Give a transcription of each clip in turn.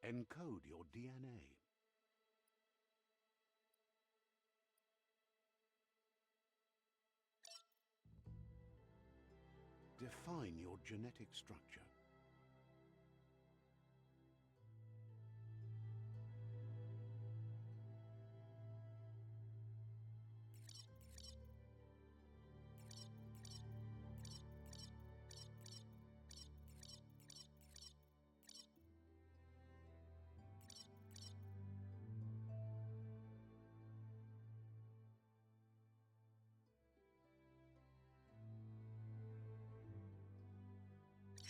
Encode your DNA. Define your genetic structure.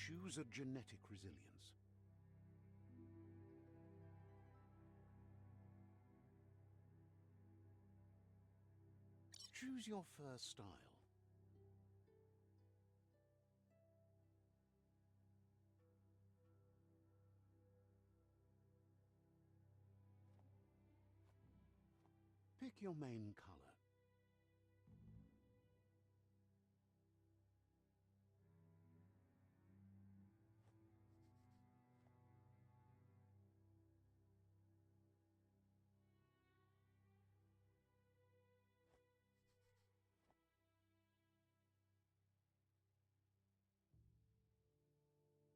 Choose a genetic resilience. Choose your first style. Pick your main color.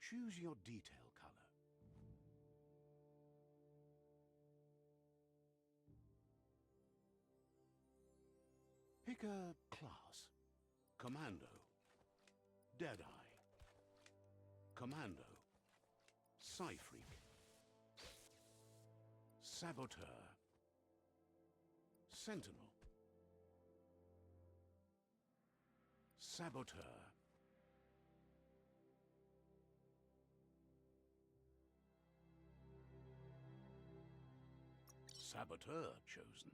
Choose your detail color. Pick a class. Commando. Deadeye. Commando. Psy-Freak. Saboteur. Sentinel. Saboteur. Saboteur chosen.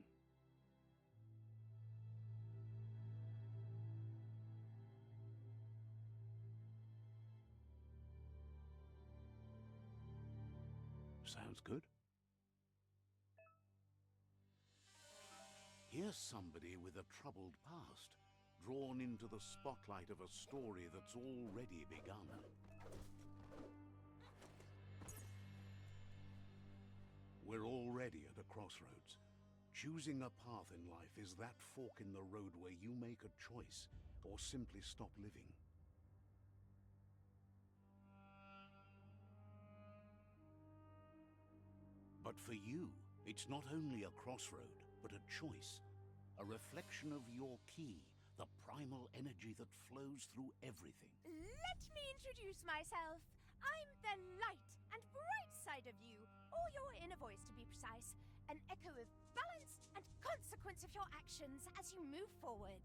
Sounds good. Here's somebody with a troubled past, drawn into the spotlight of a story that's already begun. We're already at a crossroads. Choosing a path in life is that fork in the road where you make a choice or simply stop living. But for you, it's not only a crossroad, but a choice. A reflection of your key, the primal energy that flows through everything. Let me introduce myself. I'm the light and bright side of you, or your inner voice to be precise. An echo of balance and consequence of your actions as you move forward.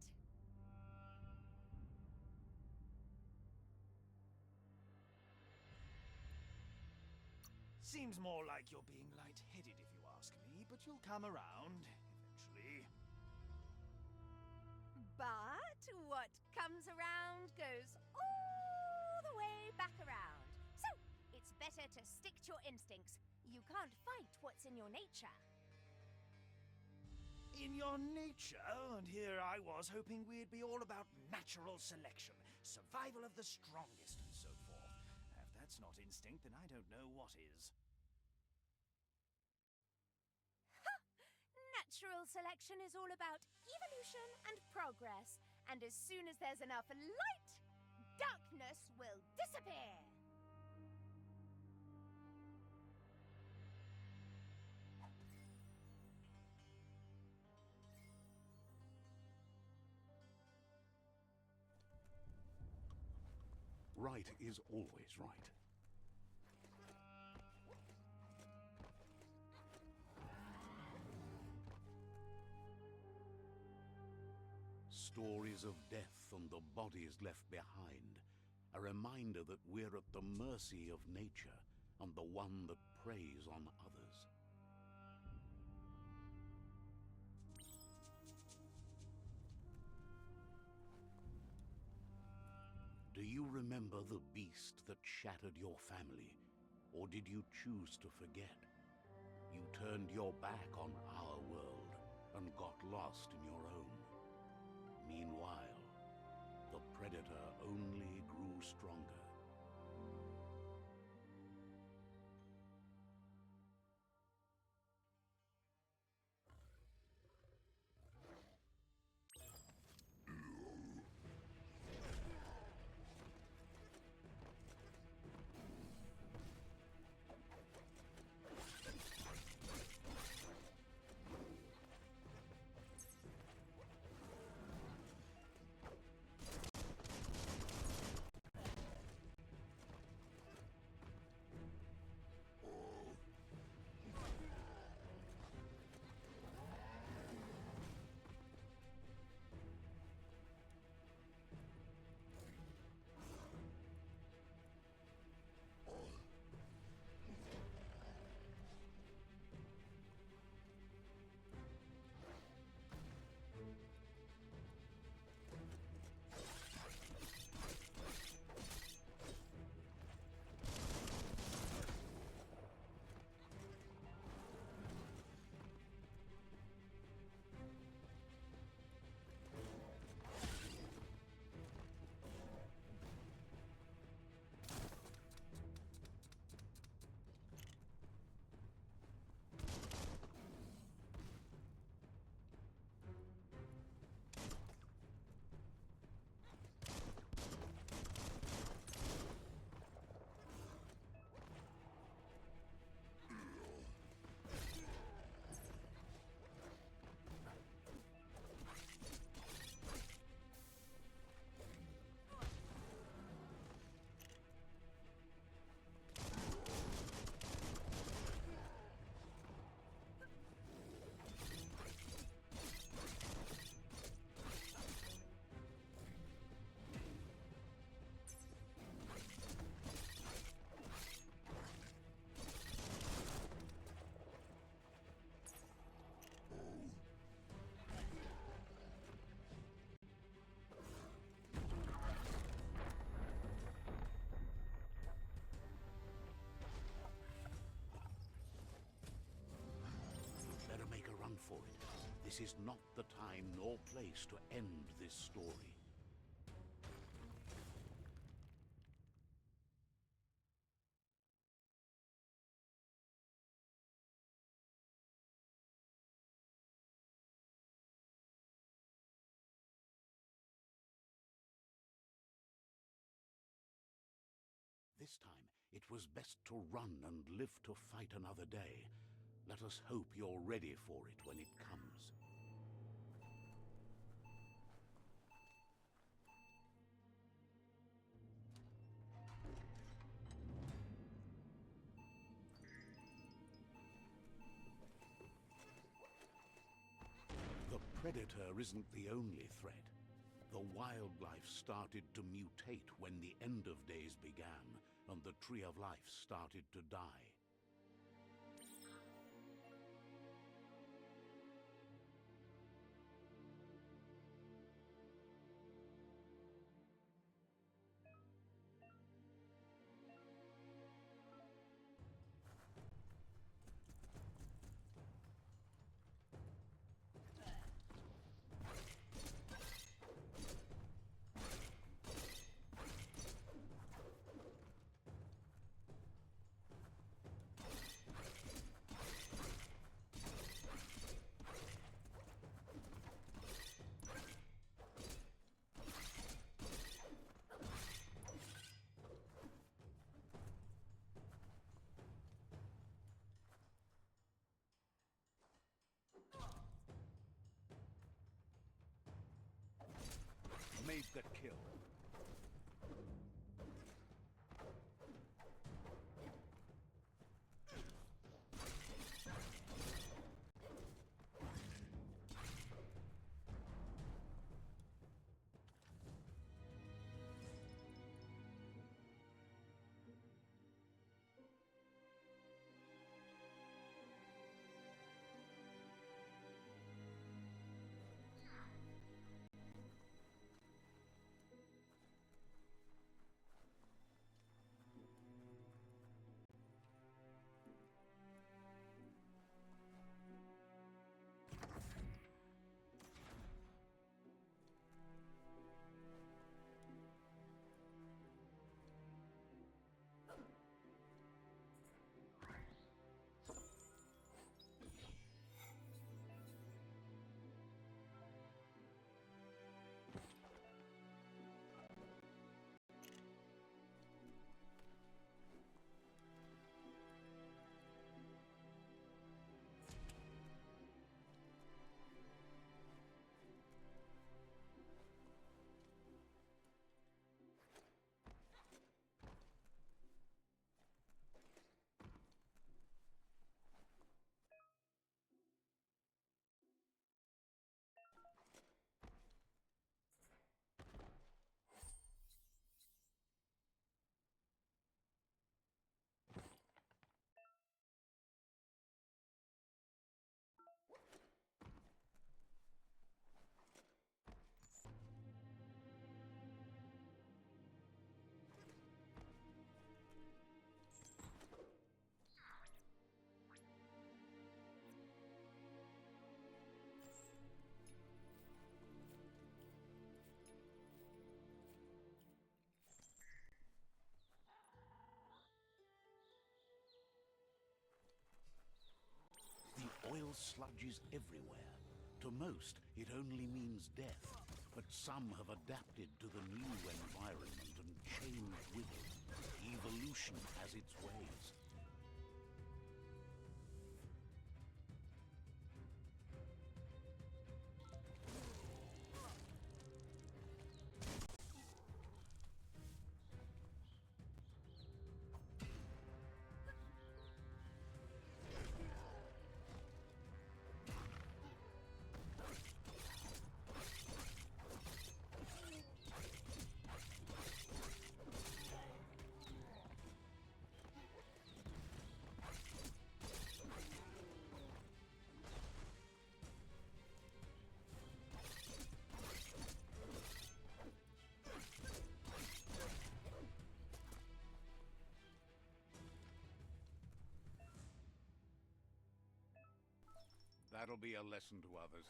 Seems more like you're being lightheaded if you ask me, but you'll come around eventually. But what comes around goes all the way back around. So, it's better to stick to your instincts. You can't fight what's in your nature. In your nature, and here I was hoping we'd be all about natural selection, survival of the strongest, and so forth. If that's not instinct, then I don't know what is. Natural selection is all about evolution and progress, and as soon as there's enough light, darkness will disappear. Right is always right. Stories of death and the bodies left behind, a reminder that we're at the mercy of nature and the one that preys on others. Do you remember the beast that shattered your family, or did you choose to forget? You turned your back on our world and got lost in your own. Meanwhile, the predator only grew stronger. This is not the time nor place to end this story. This time, it was best to run and live to fight another day. Let us hope you're ready for it when it comes. The Predator isn't the only threat. The wildlife started to mutate when the end of days began, and the Tree of Life started to die. Made the kill. Oil sludge is everywhere. To most, it only means death, but some have adapted to the new environment and changed with it. Evolution has its ways. That'll be a lesson to others.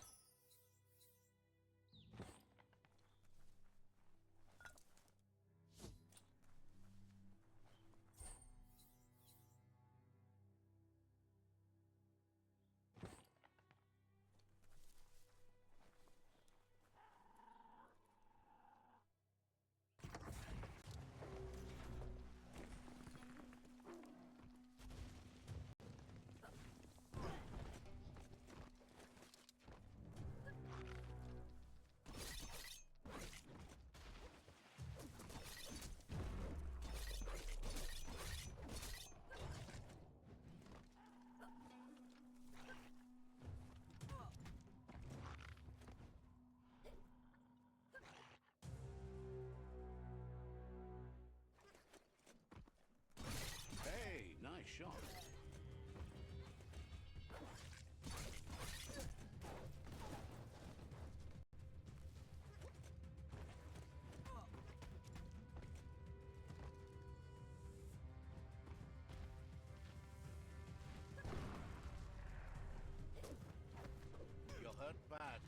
Hey, nice shot. You're hurt bad.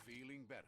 Feeling better.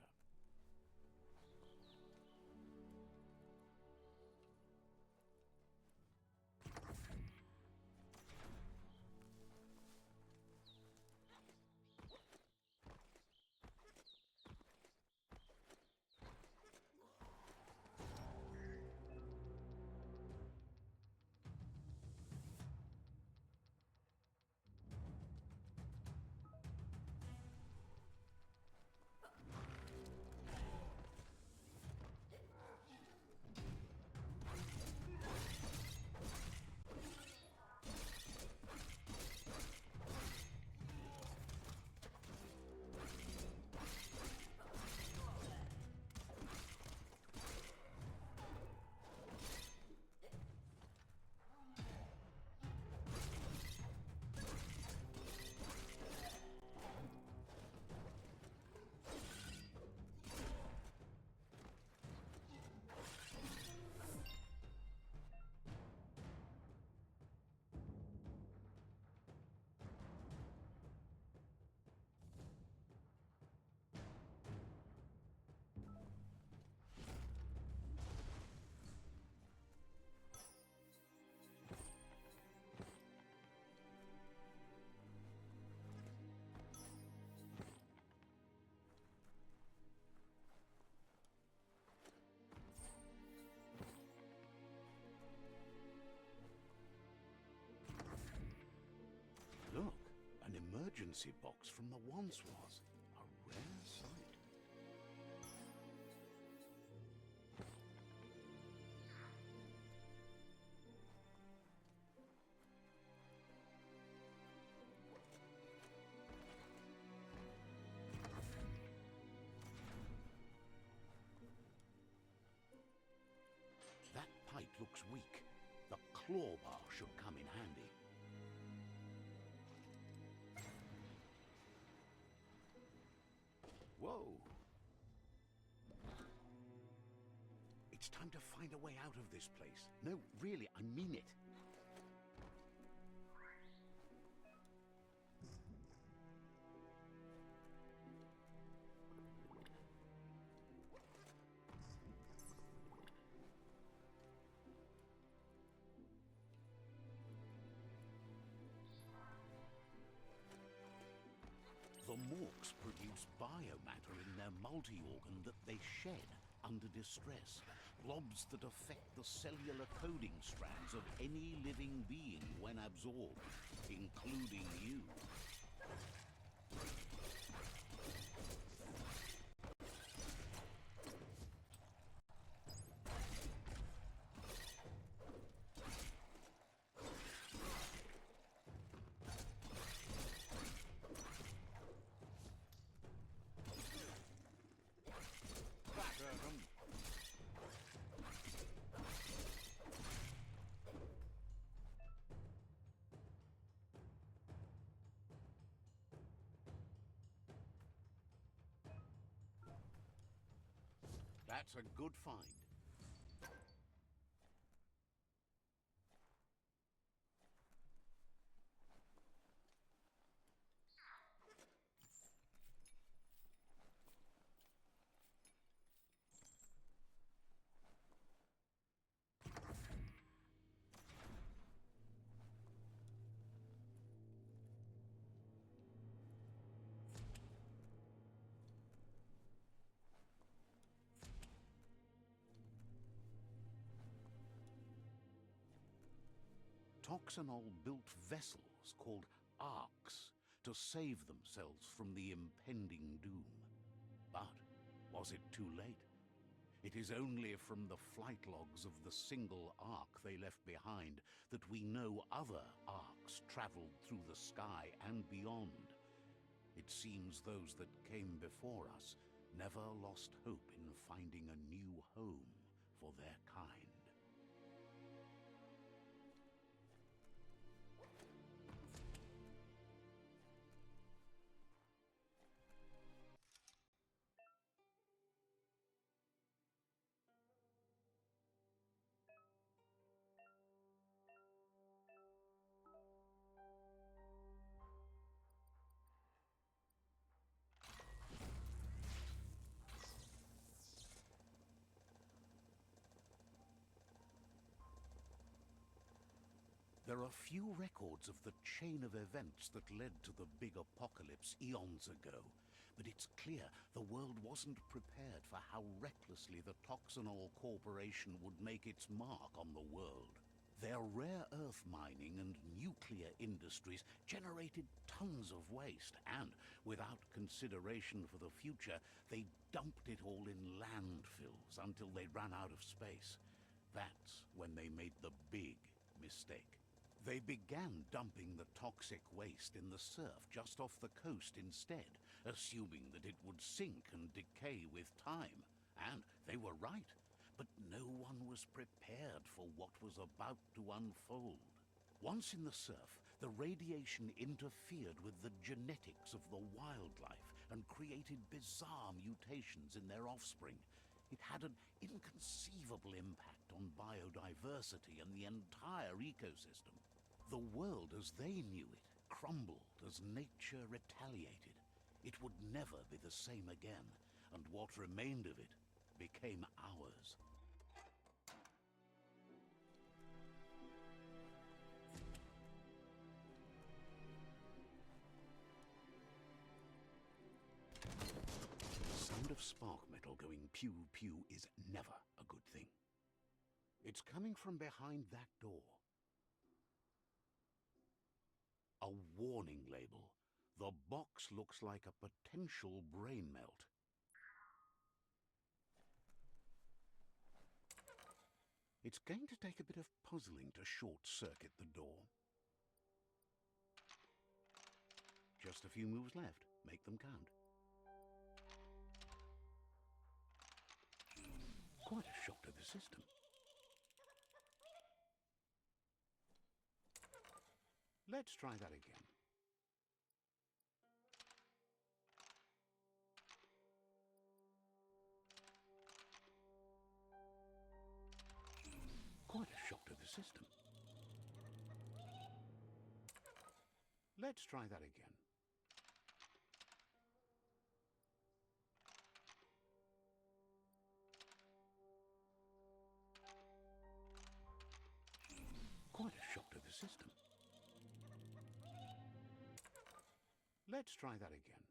Look, an emergency box from the once was. A rare sight. That pipe looks weak. The claw bar should come in handy. Whoa! It's time to find a way out of this place. No, really, I mean it. The morks produce biomatter in their multi-organ that they shed under distress. Blobs that affect the cellular coding strands of any living being when absorbed, including you. That's a good find. Toxanol built vessels called arks to save themselves from the impending doom. But was it too late? It is only from the flight logs of the single ark they left behind that we know other arks traveled through the sky and beyond. It seems those that came before us never lost hope in finding a new home for their kind. There are few records of the chain of events that led to the big apocalypse eons ago, but it's clear the world wasn't prepared for how recklessly the Toxanol Corporation would make its mark on the world. Their rare earth mining and nuclear industries generated tons of waste, and without consideration for the future, they dumped it all in landfills until they ran out of space. That's when they made the big mistake. They began dumping the toxic waste in the surf just off the coast instead, assuming that it would sink and decay with time. And they were right. But no one was prepared for what was about to unfold. Once in the surf, the radiation interfered with the genetics of the wildlife and created bizarre mutations in their offspring. It had an inconceivable impact on biodiversity and the entire ecosystem. The world as they knew it crumbled as nature retaliated. It would never be the same again, and what remained of it became ours. The sound of spark metal going pew-pew is never a good thing. It's coming from behind that door. A warning label. The box looks like a potential brain melt. It's going to take a bit of puzzling to short-circuit the door. Just a few moves left. Make them count. Quite a shock to the system. Let's try that again. Quite a shock to the system. Let's try that again. Quite a shock to the system. Let's try that again.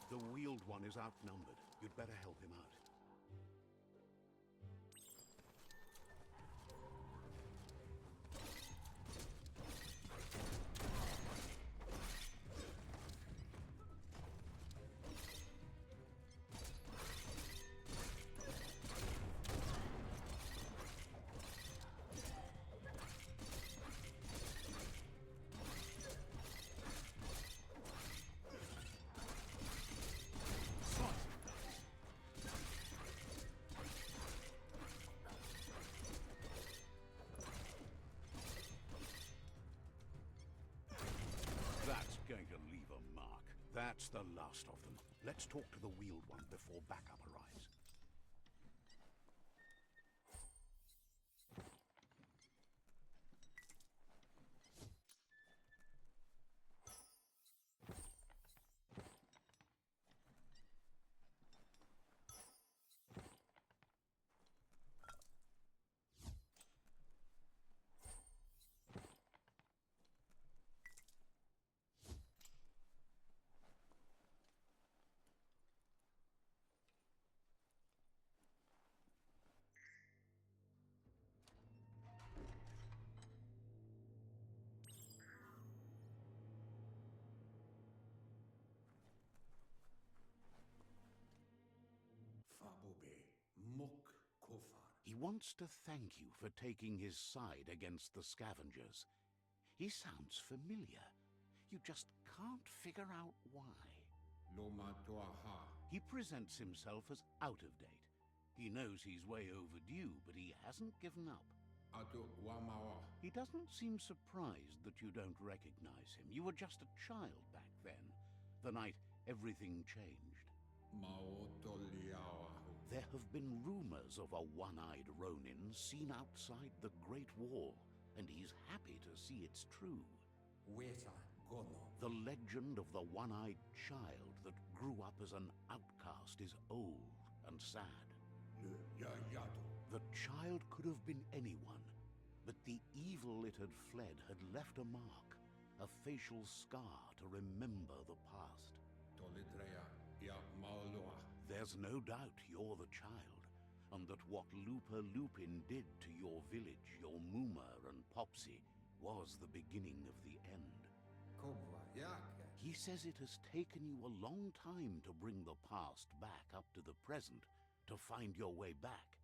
The Wheeled One is outnumbered. You'd better help him out. That's going to leave a mark. That's the last of them. Let's talk to the Wheeled One before backup arrives. He wants to thank you for taking his side against the scavengers. He sounds familiar. You just can't figure out why. He presents himself as out of date. He knows he's way overdue, but he hasn't given up. He doesn't seem surprised that you don't recognize him. You were just a child back then, the night everything changed. There have been rumors of a one-eyed Ronin seen outside the Great Wall, and he's happy to see it's true. The legend of the one-eyed child that grew up as an outcast is old and sad. The child could have been anyone, but the evil it had fled had left a mark, a facial scar to remember the past. There's no doubt you're the child, and that what Looper Lupin did to your village, your Muma and Popsy, was the beginning of the end. He says it has taken you a long time to bring the past back up to the present, to find your way back,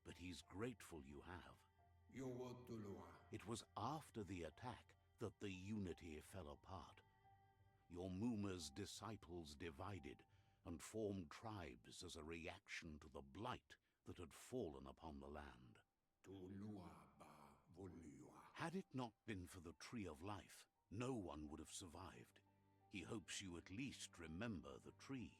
but he's grateful you have. It was after the attack that the Unity fell apart. Your Muma's disciples divided and formed tribes as a reaction to the blight that had fallen upon the land. Had it not been for the Tree of Life, no one would have survived. He hopes you at least remember the tree.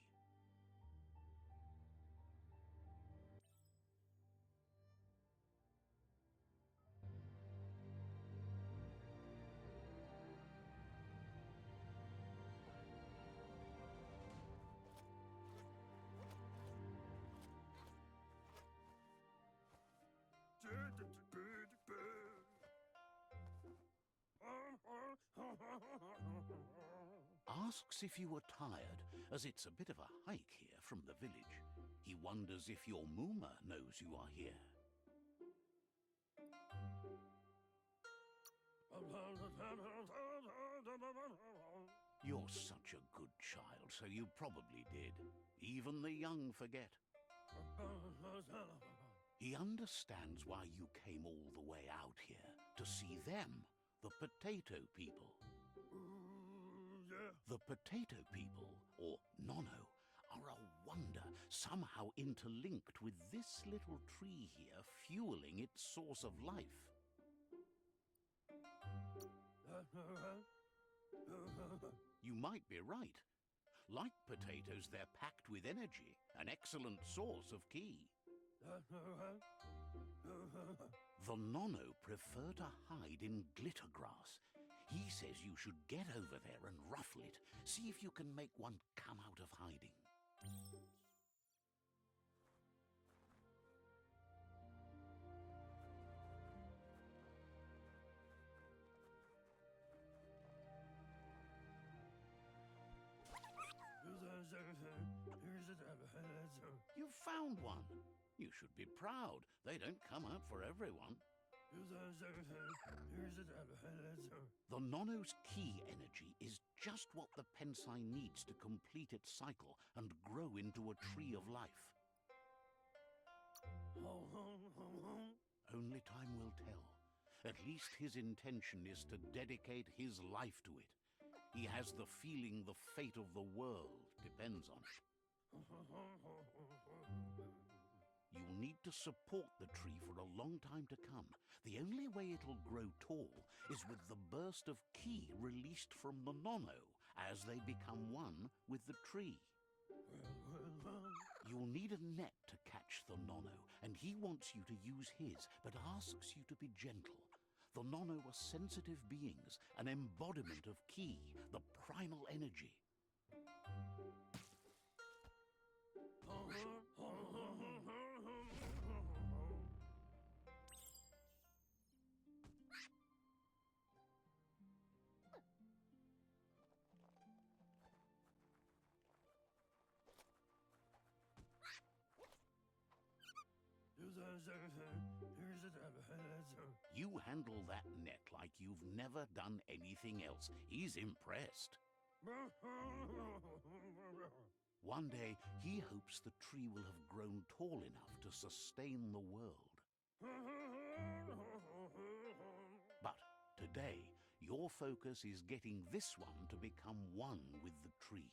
Asks if you were tired, as it's a bit of a hike here from the village. He wonders if your Muma knows you are here. You're such a good child, so you probably did. Even the young forget. He understands why you came all the way out here, to see them, the Potato People. The Potato People, or Nono, are a wonder, somehow interlinked with this little tree here, fueling its source of life. You might be right. Like potatoes, they're packed with energy, an excellent source of ki. The Nono prefer to hide in glitter grass. He says you should get over there and ruffle it. See if you can make one come out of hiding. You've found one. You should be proud. They don't come out for everyone. The Nono's key energy is just what the Pensai needs to complete its cycle and grow into a tree of life. Only time will tell. At least his intention is to dedicate his life to it. He has the feeling the fate of the world depends on it. You'll need to support the tree for a long time to come. The only way it'll grow tall is with the burst of ki released from the Nono as they become one with the tree. You'll need a net to catch the Nono, and he wants you to use his, but asks you to be gentle. The Nono are sensitive beings, an embodiment of ki, the primal energy. You handle that net like you've never done anything else. He's impressed. One day, he hopes the tree will have grown tall enough to sustain the world. But today, your focus is getting this one to become one with the tree.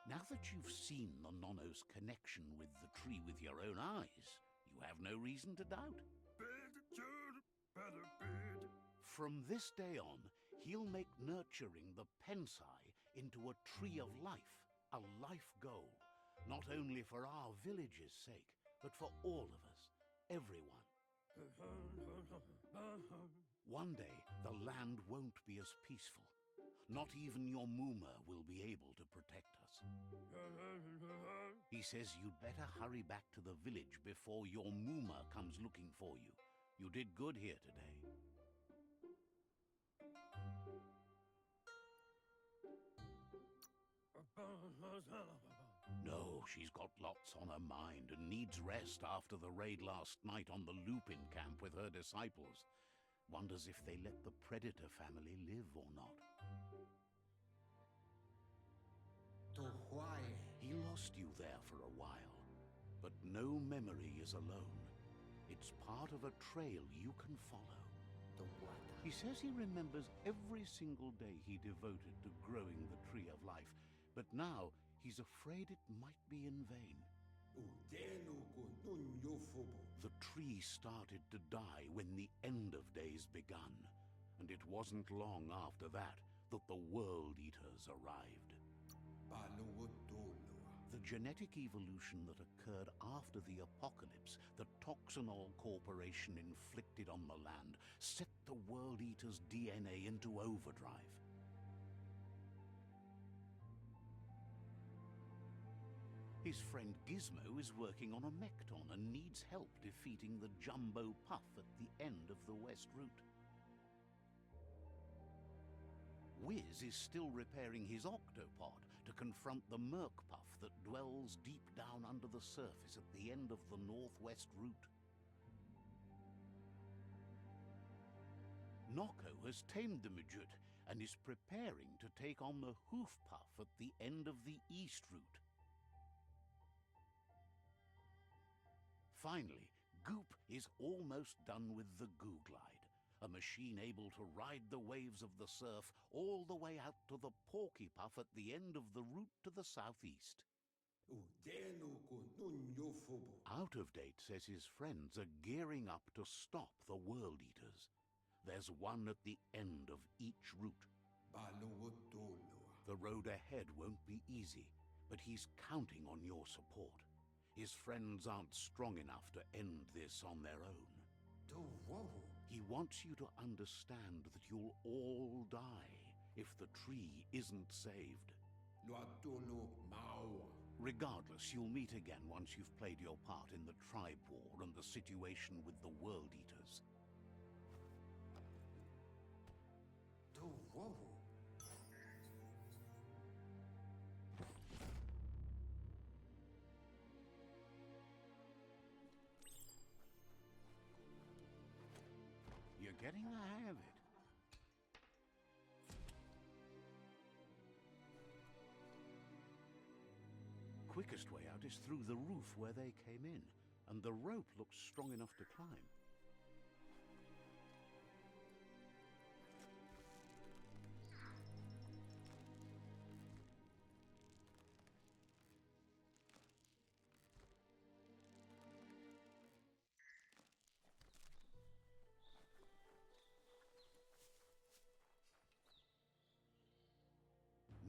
Now that you've seen the Nono's connection with the tree with your own eyes, you have no reason to doubt. From this day on, he'll make nurturing the Pensai into a tree of life, a life goal, not only for our village's sake, but for all of us, everyone. One day, the land won't be as peaceful. Not even your Muma will be able to protect us. He says you'd better hurry back to the village before your Muma comes looking for you. You did good here today. No, she's got lots on her mind and needs rest after the raid last night on the Lupin camp with her disciples. Wonders if they let the Predator family live or not. He lost you there for a while, but no memory is alone. It's part of a trail you can follow. He says he remembers every single day he devoted to growing the tree of life, but now he's afraid it might be in vain. The tree started to die when the end of days begun, and it wasn't long after that the World Eaters arrived. The genetic evolution that occurred after the apocalypse the Toxinol Corporation inflicted on the land set the World Eaters' DNA into overdrive. His friend Gizmo is working on a Mecton and needs help defeating the Jumbo Puff at the end of the West Route. Wiz is still repairing his octopod to confront the Merc Puff that dwells deep down under the surface at the end of the Northwest Route. Noko has tamed the Majut and is preparing to take on the Hoof Puff at the end of the East Route. Finally, Goop is almost done with the Goo Glide, a machine able to ride the waves of the surf all the way out to the Porky Puff at the end of the route to the southeast. Out of Date says his friends are gearing up to stop the World Eaters. There's one at the end of each route. The road ahead won't be easy, but he's counting on your support. His friends aren't strong enough to end this on their own. He wants you to understand that you'll all die if the tree isn't saved. Regardless, you'll meet again once you've played your part in the tribe war and the situation with the World Eaters. You're getting the hang of it. Quickest way out is through the roof where they came in, and the rope looks strong enough to climb.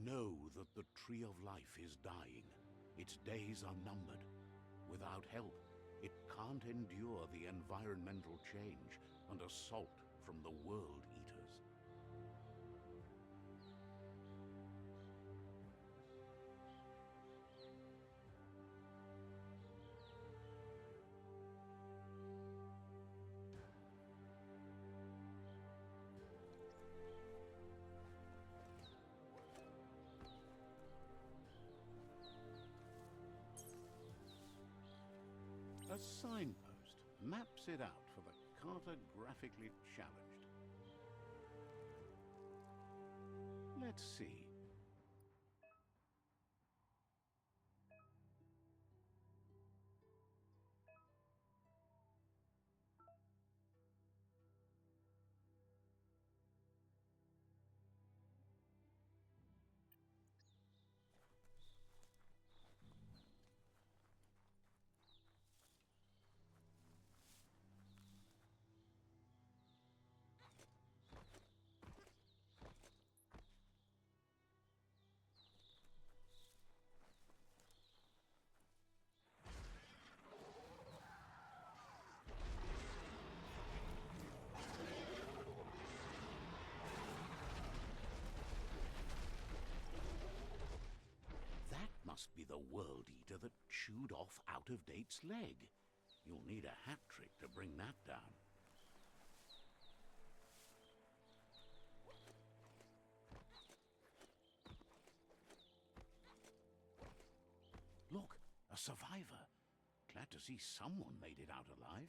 Know that the Tree of Life is dying. Its days are numbered. Without help, it can't endure the environmental change and assault from the World Eaters. A signpost maps it out for the cartographically challenged. Let's see. Must be the World Eater that chewed off Out-of-Date's leg. You'll need a hat trick to bring that down. Look, a survivor. Glad to see someone made it out alive.